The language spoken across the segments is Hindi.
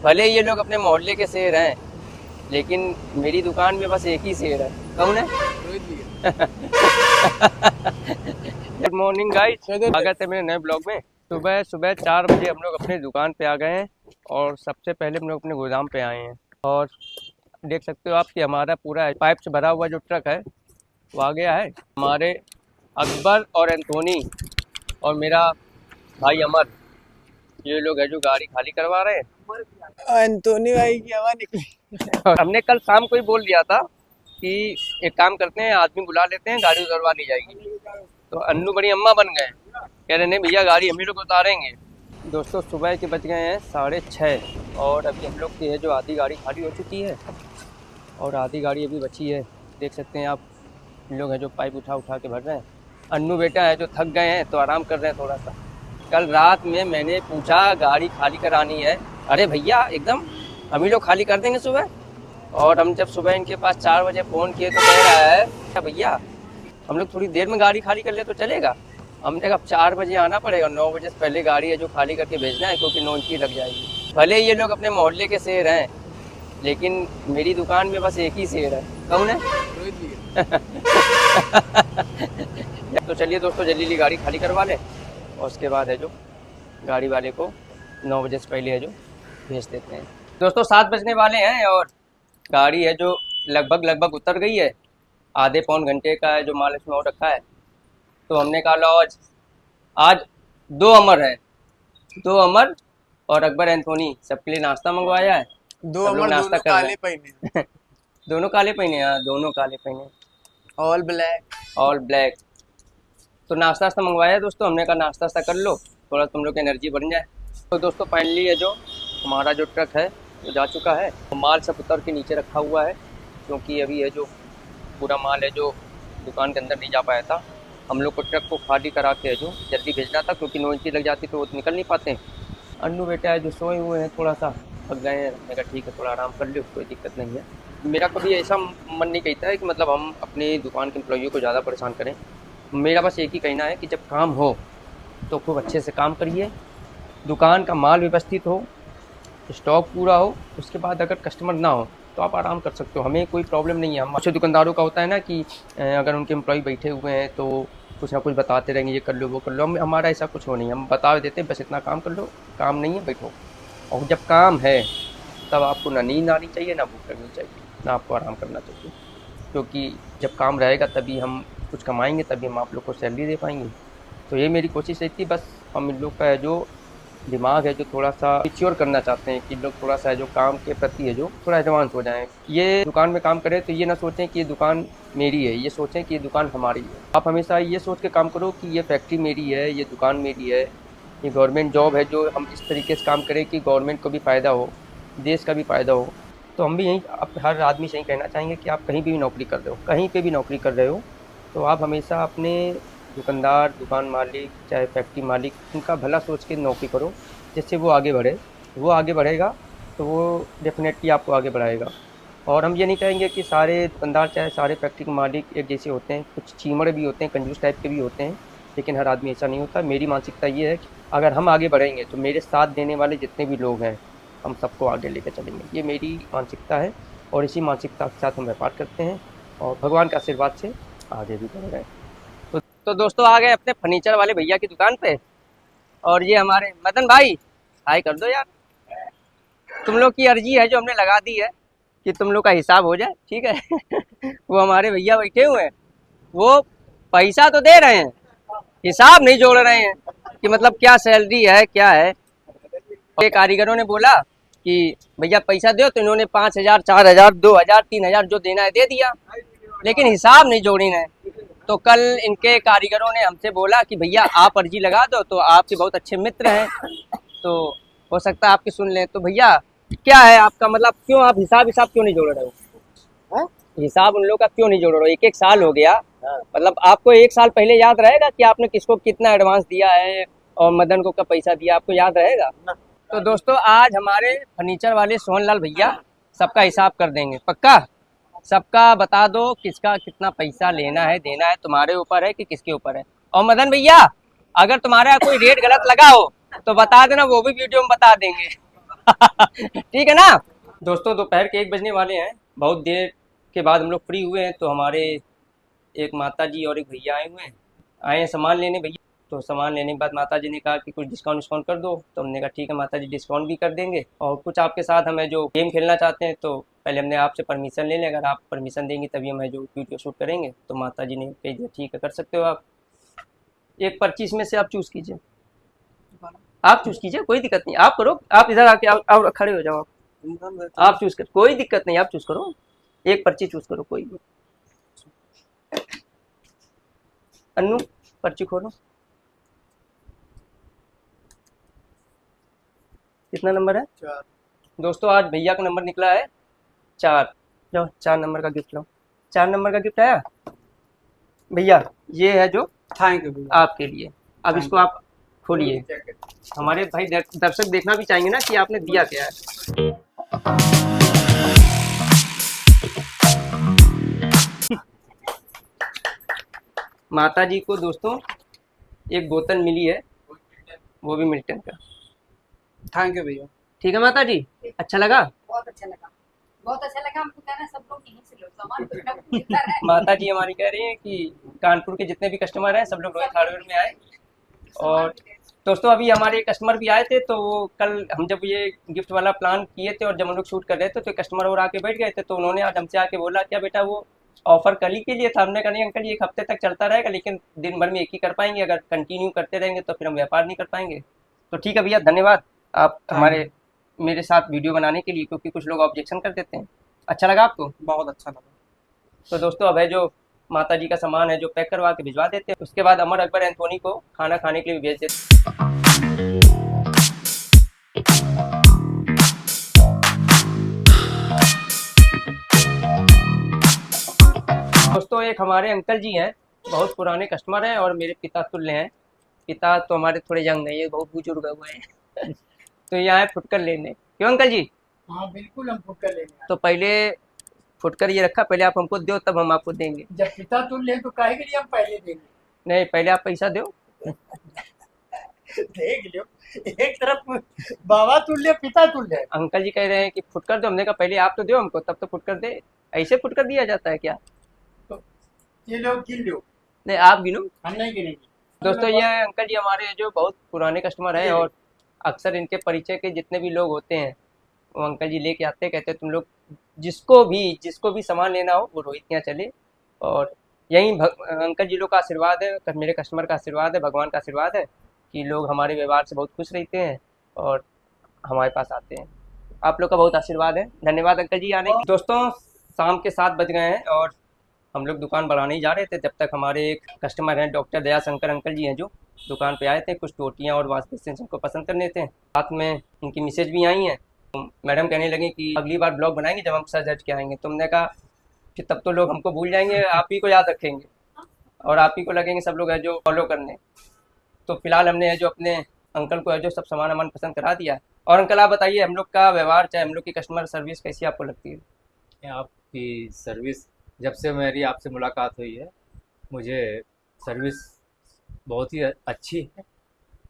भले ये लोग अपने मोहल्ले के शेर हैं, लेकिन मेरी दुकान में बस एक ही शेर है। कौन है? रोहित भैया। गुड मॉर्निंग गाइस, स्वागत है मेरे नए ब्लॉग में। सुबह सुबह 4 बजे हम लोग अपनी दुकान पे आ गए हैं और सबसे पहले हम लोग अपने गोदाम पे आए हैं। और देख सकते हो आप कि हमारा पूरा पाइप से भरा हुआ जो ट्रक है वो आ गया है। हमारे अकबर और एंथोनी और मेरा भाई अमर, ये लोग है जो गाड़ी खाली करवा रहे हैं। एंटोनी भाई की हवा निकली। हमने कल शाम को ही बोल दिया था कि एक काम करते हैं, आदमी बुला लेते हैं, गाड़ी उतरवा ली जाएगी। तो अन्नू बड़ी अम्मा बन गए, कह रहे नहीं भैया गाड़ी हम ही लोग उतारेंगे। दोस्तों सुबह के बज गए हैं 6:30 और अभी हम लोग की है जो आधी गाड़ी खाली हो चुकी है और आधी गाड़ी अभी बची है। देख सकते हैं आप, लोग हैं जो पाइप उठा उठा के भर रहे हैं। अन्नू बेटा है जो थक गए हैं तो आराम कर रहे हैं थोड़ा सा। कल रात में मैंने पूछा गाड़ी खाली करानी है, अरे भैया एकदम हम ही लोग खाली कर देंगे सुबह। और हम जब सुबह इनके पास 4 बजे फ़ोन किए तो कह रहा है भैया हम लोग थोड़ी देर में गाड़ी खाली कर ले तो चलेगा। हमने कहा अब 4 बजे आना पड़ेगा, 9 बजे से पहले गाड़ी है जो खाली करके भेजना है क्योंकि 9 की लग जाएगी। भले ये लोग अपने मोहल्ले के शेर हैं, लेकिन मेरी दुकान में बस एक ही शेर है। कौन है? रोहित भैया। तो चलिए दोस्तों जल्दी गाड़ी खाली करवा लें और उसके बाद है जो गाड़ी वाले को 9 बजे से पहले है जो भेज देते हैं। दोस्तों 7 बजने वाले हैं और गाड़ी है जो लगभग उतर गई है। आधे पौन घंटे का है जो माल इसमें और रखा है। तो हमने कहा लो आज 2 अमर है, 2 अमर और अकबर एंथोनी सबके लिए नाश्ता मंगवाया है। दो सब लोग अमर नाश्ता दोनों कर रहे काले हैं। पहने। दोनों काले पहने हैं, हाँ दोनों काले पहने, ऑल ब्लैक। All black. तो नाश्ता वास्ता मंगवाया है दोस्तों, हमने कहा नाश्ता वास्ता कर लो थोड़ा तुम लोग की एनर्जी बढ़ जाए। तो दोस्तों फाइनली है जो हमारा जो ट्रक है वो जा चुका है। तो माल सब उतर के नीचे रखा हुआ है क्योंकि अभी है जो पूरा माल है जो दुकान के अंदर नहीं जा पाया था। हम लोग को ट्रक को खाली करा के है जो जल्दी भेजना था क्योंकि 9 इंची लग जाती तो वो निकल नहीं पाते। अन्नू बेटा है जो सोए हुए हैं, थोड़ा सा थक गए हैं। मैंने कहा ठीक है थोड़ा आराम कर लो, कोई दिक्कत नहीं है। मेरा कभी ऐसा मन नहीं कहता है कि मतलब हम अपनी दुकान के एम्प्लॉइयों को ज़्यादा परेशान करें। मेरा बस एक ही कहना है कि जब काम हो तो खूब अच्छे से काम करिए, दुकान का माल व्यवस्थित हो, स्टॉक पूरा हो। उसके बाद अगर कस्टमर ना हो तो आप आराम कर सकते हो, हमें कोई प्रॉब्लम नहीं है। हम अच्छे दुकानदारों का होता है ना कि अगर उनके एम्प्लॉय बैठे हुए हैं तो कुछ ना कुछ बताते रहेंगे, ये कर लो वो कर लो। हमारा ऐसा कुछ हो नहीं, हम बता देते हैं बस इतना काम कर लो, काम नहीं है बैठो। और जब काम है तब आपको ना नींद आनी चाहिए, ना भूख लगनी चाहिए, ना आपको आराम करना चाहिए। क्योंकि जब काम रहेगा तभी हम कुछ कमाएंगे, तभी हम आप लोग को सैलरी दे पाएंगे। तो ये मेरी कोशिश रहती है। बस हम इन लोग का है जो दिमाग है जो थोड़ा सा मैच्योर करना चाहते हैं कि लोग थोड़ा सा जो काम के प्रति है जो थोड़ा एडवांस हो जाएं। ये दुकान में काम करें तो ये ना सोचें कि ये दुकान मेरी है, ये सोचें कि ये दुकान हमारी है। आप हमेशा ये सोच के काम करो कि ये फैक्ट्री मेरी है, ये दुकान मेरी है, ये गवर्नमेंट जॉब है। जो हम इस तरीके से काम करें कि गवर्नमेंट को भी फ़ायदा हो, देश का भी फ़ायदा हो। तो हम भी यही हर आदमी से यही कहना चाहेंगे कि आप कहीं भी नौकरी कर रहे हो, कहीं पर भी नौकरी कर रहे हो तो आप हमेशा अपने दुकानदार, दुकान मालिक, चाहे फैक्ट्री मालिक, उनका भला सोच के नौकरी करो, जिससे वो आगे बढ़े। वो आगे बढ़ेगा तो वो डेफिनेटली आपको आगे बढ़ाएगा। और हम ये नहीं कहेंगे कि सारे दुकानदार चाहे सारे फैक्ट्री के मालिक एक जैसे होते हैं, कुछ चीमड़ भी होते हैं, कंजूस टाइप के भी होते हैं, लेकिन हर आदमी ऐसा नहीं होता। मेरी मानसिकता ये है कि अगर हम आगे बढ़ेंगे तो मेरे साथ देने वाले जितने भी लोग हैं हम सबको आगे लेकर चलेंगे, ये मेरी मानसिकता है। और इसी मानसिकता के साथ हम व्यापार करते हैं और भगवान के आशीर्वाद से आगे भी बढ़ रहे हैं। तो दोस्तों आ गए अपने फर्नीचर वाले भैया की दुकान पे और ये हमारे मदन भाई, हाय कर दो यार। तुम लोग की अर्जी है जो हमने लगा दी है कि तुम लोग का हिसाब हो जाए, ठीक है। वो हमारे भैया बैठे हुए हैं, वो पैसा तो दे रहे हैं, हिसाब नहीं जोड़ रहे हैं कि मतलब क्या सैलरी है क्या है। और ये कारीगरों ने बोला कि भैया पैसा दो, तो इन्होंने 5,000 4,000 2,000 3,000 जो देना है दे दिया, लेकिन हिसाब नहीं जोड़ी है। तो कल इनके कारीगरों ने हमसे बोला कि भैया आप अर्जी लगा दो, तो आपके बहुत अच्छे मित्र हैं तो हो सकता है आपकी सुन लें। तो भैया क्या है आपका मतलब, क्यों आप हिसाब क्यों नहीं जोड़ रहे हो? हाँ? हिसाब उन लोग का क्यों नहीं जोड़ रहे हो? 1-1 साल हो गया। हाँ। मतलब आपको 1 साल पहले याद रहेगा कि आपने किसको कितना एडवांस दिया है और मदन को क्या पैसा दिया, आपको याद रहेगा? तो दोस्तों आज हमारे फर्नीचर वाले सोहनलाल भैया सबका हिसाब कर देंगे, पक्का? सबका बता दो किसका कितना पैसा लेना है देना है, तुम्हारे ऊपर है कि किसके ऊपर है। और मदन भैया अगर तुम्हारा कोई रेट गलत लगा हो तो बता देना, वो भी वीडियो में बता देंगे। ठीक है ना दोस्तों। दोपहर के 1 बजने वाले हैं। बहुत देर के बाद हम लोग फ्री हुए हैं, तो हमारे एक माता जी और एक भैया आए हुए हैं। आए हैं सामान लेने भैया। तो सामान लेने के बाद माता जी ने कहा कि कुछ डिस्काउंट कर दो, तो हमने कहा ठीक है माता जी, डिस्काउंट भी कर देंगे। और कुछ आपके साथ हमें जो गेम खेलना चाहते हैं, तो पहले हमने आपसे परमिशन ले लें। अगर आप परमिशन देंगे तभी हमें जो वीडियो शूट करेंगे। तो माता जी ने कह दिया ठीक है, कर सकते हो आप। एक 25 में से आप चूज़ कीजिए। आप चूज़ कीजिए, कोई दिक्कत नहीं। आप करो, आप इधर आके आप खड़े हो जाओ। आप चूज़ कर, कोई दिक्कत नहीं, आप चूज़ करो। एक पर्ची चूज़ करो कोई भी। अन्नू पर्ची खोलो। कितना नंबर है? 4। दोस्तों आज भैया का नंबर निकला है 4। लो 4 नंबर का गिफ्ट लो। 4 नंबर का गिफ्ट आया भैया। ये है जो थैंक यू भैया। आपके लिए। अब इसको आप खोलिए। हमारे भाई दर्शक देखना भी चाहेंगे ना कि आपने दिया क्या है। माता जी को दोस्तों एक बोतल मिली है, वो भी मिल्टन का। थैंक यू भैया। ठीक है माता जी, अच्छा लगा? बहुत अच्छा लगा, बहुत अच्छा लगा। हमको कहना सब लोग यहीं से लो सामान, कुछ ना कुछ मिलता रहे। माता जी हमारी कह रही है कि कानपुर के जितने भी कस्टमर हैं सब लोग रोहित हार्डवेयर में आए। और दोस्तों अभी हमारे कस्टमर भी आए थे, तो वो कल हम जब ये गिफ्ट वाला प्लान किए थे और जब हम लोग शूट कर रहे थे, तो कस्टमर और आके बैठ गए थे। तो उन्होंने आज हमसे आके बोला क्या बेटा वो ऑफर कल ही के लिए था। हमने कहा नहीं अंकल जी, 1 हफ्ते तक चलता रहेगा, लेकिन दिन भर में एक ही कर पाएंगे। अगर कंटिन्यू करते रहेंगे तो फिर हम व्यापार नहीं कर पाएंगे। तो ठीक है भैया, धन्यवाद आप हमारे मेरे साथ वीडियो बनाने के लिए, क्योंकि कुछ लोग ऑब्जेक्शन कर देते हैं। अच्छा लगा आपको? बहुत अच्छा लगा। तो दोस्तों अब है जो माता जी का सामान है जो पैक करवा के भिजवा देते हैं। उसके बाद अमर अकबर एंथोनी को खाना खाने के लिए भेज देते हैं। दोस्तों एक हमारे अंकल जी हैं, बहुत पुराने कस्टमर हैं और मेरे पिता तुल्य हैं। पिता तो हमारे थोड़े यंग नहीं है, बहुत बुजुर्ग हुए हैं। तो ये आए फुटकर लेने। क्यों अंकल जी? हाँ बिल्कुल, हम फुटकर लेंगे। तो पहले फुटकर ये रखा, पहले आप हमको दो तब हम आपको देंगे। जब पिता तुल्य तो काहे के लिए हम पहले देंगे? नहीं, पहले आप पैसा दो। देख लो, एक तरफ बाबा तुल्य पिता तुल्य। अंकल जी कह रहे हैं कि फुटकर दो। हमने कहा पहले आप तो दो हमको, तब तो फुटकर दे। ऐसे फुटकर दिया जाता है क्या? ये लोग गिन लो, नहीं आप गिनो। हम नहीं गिनेंगे। दोस्तों ये अंकल जी हमारे जो बहुत पुराने कस्टमर हैं, और अक्सर इनके परिचय के जितने भी लोग होते हैं वो अंकल जी लेके आते हैं। कहते हैं तुम लोग जिसको भी सामान लेना हो वो रोहित के यहाँ चले। और यही अंकल जी लोग का आशीर्वाद है, मेरे कस्टमर का आशीर्वाद है, भगवान का आशीर्वाद है कि लोग हमारे व्यवहार से बहुत खुश रहते हैं और हमारे पास आते हैं। आप लोग का बहुत आशीर्वाद है। धन्यवाद अंकल जी आने के। दोस्तों शाम के 7 बज गए हैं और हम लोग दुकान बढ़ाने ही जा रहे थे, जब तक हमारे एक कस्टमर हैं डॉक्टर दयाशंकर अंकल जी हैं, जो दुकान पे आए थे। कुछ टोटियाँ और वॉश बेसिन को पसंद करने थे। साथ में इनकी मैसेज भी आई हैं। तो मैडम कहने लगी कि अगली बार ब्लॉग बनाएंगे जब हम सर हट के आएंगे। तुमने कहा कि तब तो लोग हमको भूल जाएंगे, आप ही को याद रखेंगे और आप ही को लगेंगे सब लोग है जो फॉलो करने। तो फिलहाल हमने है जो अपने अंकल को है जो सब सामान वामान पसंद करा दिया। और अंकल आप बताइए, हम लोग का व्यवहार चाहे हम लोग की कस्टमर सर्विस कैसी आपको लगती है? आपकी सर्विस, जब से मेरी आपसे मुलाकात हुई है, मुझे सर्विस बहुत ही अच्छी है,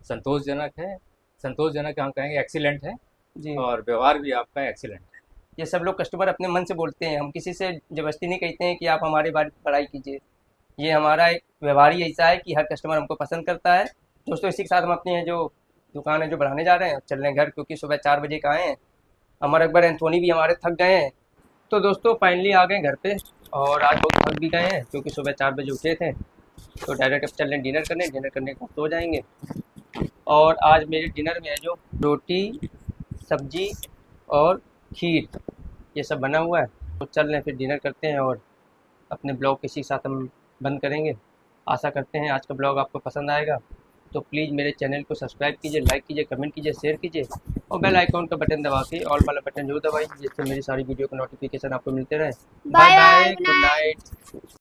संतोषजनक हम कहेंगे, एक्सीलेंट है जी। और व्यवहार भी आपका एक्सीलेंट है। ये सब लोग कस्टमर अपने मन से बोलते हैं, हम किसी से जबरदस्ती नहीं कहते हैं कि आप हमारे बारे में बड़ाई कीजिए। ये हमारा एक व्यवहार ही ऐसा है कि हर कस्टमर हमको पसंद करता है। दोस्तों इसी के साथ हम अपनी जो दुकान है जो बढ़ाने जा रहे हैं, चल रहे हैं घर, क्योंकि सुबह 4 बजे का आए हैं। अमर अकबर एंथोनी भी हमारे थक गए हैं। तो दोस्तों फाइनली आ गए घर पे और आज बहुत थक भी गए हैं क्योंकि सुबह 4 बजे उठे थे। तो डायरेक्ट अब चल रहे हैं डिनर करने के बाद सो जाएंगे। और आज मेरे डिनर में है जो रोटी, सब्जी और खीर, ये सब बना हुआ है। तो चल रहे हैं फिर डिनर करते हैं और अपने ब्लॉग किसी के साथ हम बंद करेंगे। आशा करते हैं आज का ब्लॉग आपको पसंद आएगा। तो प्लीज़ मेरे चैनल को सब्सक्राइब कीजिए, लाइक कीजिए, कमेंट कीजिए, शेयर कीजिए और बेल आइकॉन का बटन दबा के ऑल वाला बटन जरूर दबाइए, जिससे मेरी सारी वीडियो का नोटिफिकेशन आपको मिलते रहे। Bye bye, good night.